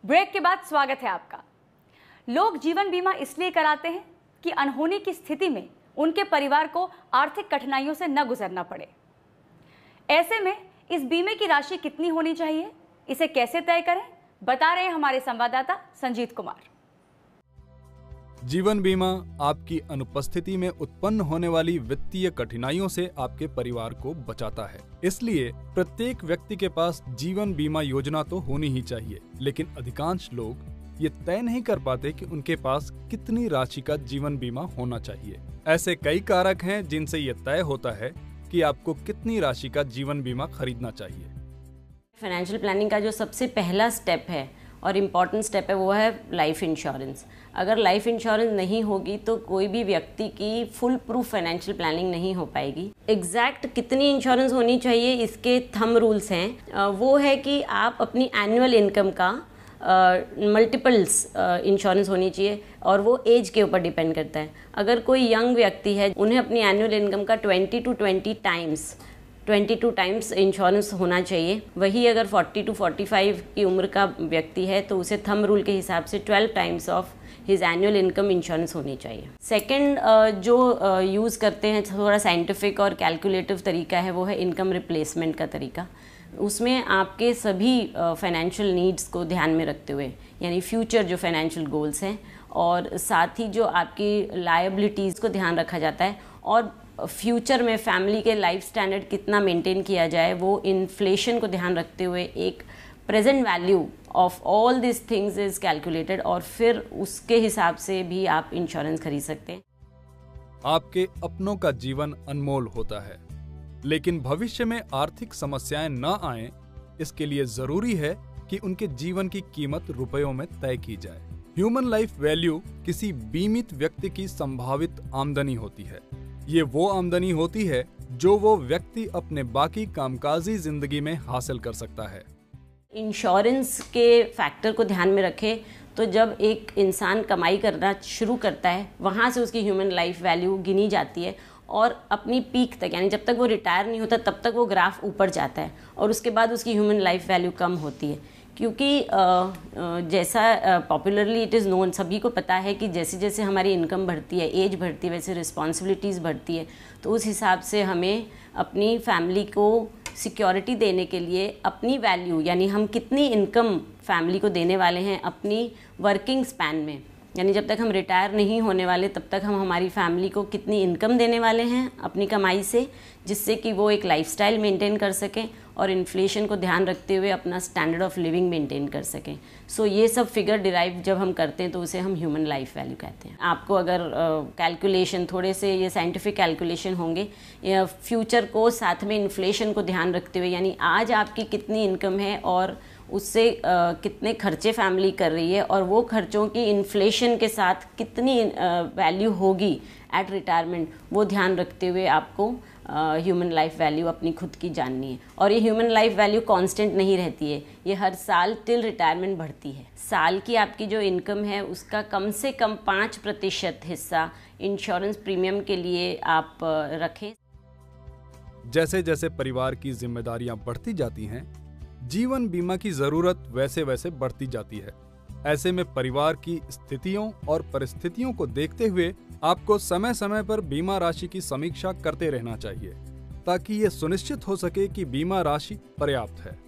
Break के बाद स्वागत है आपका। लोग जीवन बीमा इसलिए कराते हैं कि अनहोनी की स्थिति में उनके परिवार को आर्थिक कठिनाइयों से न गुजरना पड़े। ऐसे में इस बीमे की राशि कितनी होनी चाहिए, इसे कैसे तय करें, बता रहे हैं हमारे संवाददाता संजीत कुमार। जीवन बीमा आपकी अनुपस्थिति में उत्पन्न होने वाली वित्तीय कठिनाइयों से आपके परिवार को बचाता है। इसलिए प्रत्येक व्यक्ति के पास जीवन बीमा योजना तो होनी ही चाहिए, लेकिन अधिकांश लोग ये तय नहीं कर पाते कि उनके पास कितनी राशि का जीवन बीमा होना चाहिए। ऐसे कई कारक हैं जिनसे ये तय होता है कि आपको कितनी राशि का जीवन बीमा खरीदना चाहिए। फाइनेंशियल प्लानिंग का जो सबसे पहला स्टेप है और इम्पॉर्टेंट स्टेप है वो है लाइफ इंश्योरेंस। अगर लाइफ इंश्योरेंस नहीं होगी तो कोई भी व्यक्ति की फुल प्रूफ फाइनेंशियल प्लानिंग नहीं हो पाएगी। एग्जैक्ट कितनी इंश्योरेंस होनी चाहिए इसके थंब रूल्स हैं। वो है कि आप अपनी एनुअल इनकम का मल्टीपल्स इंश्योरेंस होनी चाहिए और वो एज के ऊपर डिपेंड करता है। अगर कोई यंग व्यक्ति है उन्हें अपनी एनुअल इनकम का 22 टाइम्स इंश्योरेंस होना चाहिए। वही अगर 40 to 45 की उम्र का व्यक्ति है तो उसे थंब रूल के हिसाब से 12 times of his annual income insurance होनी चाहिए। सेकंड जो यूज़ करते हैं थोड़ा साइंटिफिक और कैलकुलेटिव तरीका है वो है इनकम रिप्लेसमेंट का तरीका। उसमें आपके सभी फाइनेंशियल नीड्स को ध्यान में रखते हुए, यानी फ्यूचर जो फाइनेंशियल गोल्स हैं और साथ ही जो आपकी लायबिलिटीज़ को ध्यान रखा जाता है और फ्यूचर में फैमिली के लाइफ स्टैंडर्ड कितना मेंटेन किया जाए वो इन्फ्लेशन को ध्यान रखते हुए एक present value of all this things is calculated और फिर उसके हिसाब से भी आप इंश्योरेंस खरीद सकते हैं। आपके अपनों का जीवन अनमोल होता है, लेकिन भविष्य में आर्थिक समस्याएं न आएं, इसके लिए जरूरी है कि उनके जीवन की कीमत रुपयों में तय की जाए। ह्यूमन लाइफ वैल्यू किसी बीमित व्यक्ति की संभावित आमदनी होती है। ये वो आमदनी होती है जो वो व्यक्ति अपने बाकी कामकाजी जिंदगी में हासिल कर सकता है। इंश्योरेंस के फैक्टर को ध्यान में रखें तो जब एक इंसान कमाई करना शुरू करता है वहाँ से उसकी ह्यूमन लाइफ वैल्यू गिनी जाती है और अपनी पीक तक, यानी जब तक वो रिटायर नहीं होता तब तक वो ग्राफ ऊपर जाता है और उसके बाद उसकी ह्यूमन लाइफ वैल्यू कम होती है। क्योंकि जैसा पॉपुलरली इट इज़ नोन, सभी को पता है कि जैसे जैसे हमारी इनकम बढ़ती है, एज बढ़ती है, वैसे रिस्पॉन्सिबिलिटीज़ बढ़ती है। तो उस हिसाब से हमें अपनी फैमिली को सिक्योरिटी देने के लिए अपनी वैल्यू, यानी हम कितनी इनकम फैमिली को देने वाले हैं अपनी वर्किंग स्पैन में, यानी जब तक हम रिटायर नहीं होने वाले तब तक हम हमारी फैमिली को कितनी इनकम देने वाले हैं अपनी कमाई से, जिससे कि वो एक लाइफस्टाइल मेंटेन कर सकें और इन्फ्लेशन को ध्यान रखते हुए अपना स्टैंडर्ड ऑफ लिविंग मेंटेन कर सकें। सो ये सब फिगर डिराइव जब हम करते हैं तो उसे हम ह्यूमन लाइफ वैल्यू कहते हैं। आपको अगर कैलकुलेशन थोड़े से ये साइंटिफिक कैलकुलेशन होंगे फ्यूचर को साथ में इन्फ्लेशन को ध्यान रखते हुए, यानी आज आपकी कितनी इनकम है और उससे कितने खर्चे फैमिली कर रही है और वो खर्चों की इन्फ्लेशन के साथ कितनी वैल्यू होगी एट रिटायरमेंट, वो ध्यान रखते हुए आपको ह्यूमन लाइफ वैल्यू अपनी खुद की जाननी है। और ये ह्यूमन लाइफ वैल्यू कांस्टेंट नहीं रहती है, ये हर साल टिल रिटायरमेंट बढ़ती है। साल की आपकी जो इनकम है उसका कम से कम 5% हिस्सा इंश्योरेंस प्रीमियम के लिए आप रखें। जैसे जैसे परिवार की जिम्मेदारियां बढ़ती जाती हैं, जीवन बीमा की जरूरत वैसे वैसे बढ़ती जाती है। ऐसे में परिवार की स्थितियों और परिस्थितियों को देखते हुए आपको समय समय पर बीमा राशि की समीक्षा करते रहना चाहिए ताकि ये सुनिश्चित हो सके कि बीमा राशि पर्याप्त है।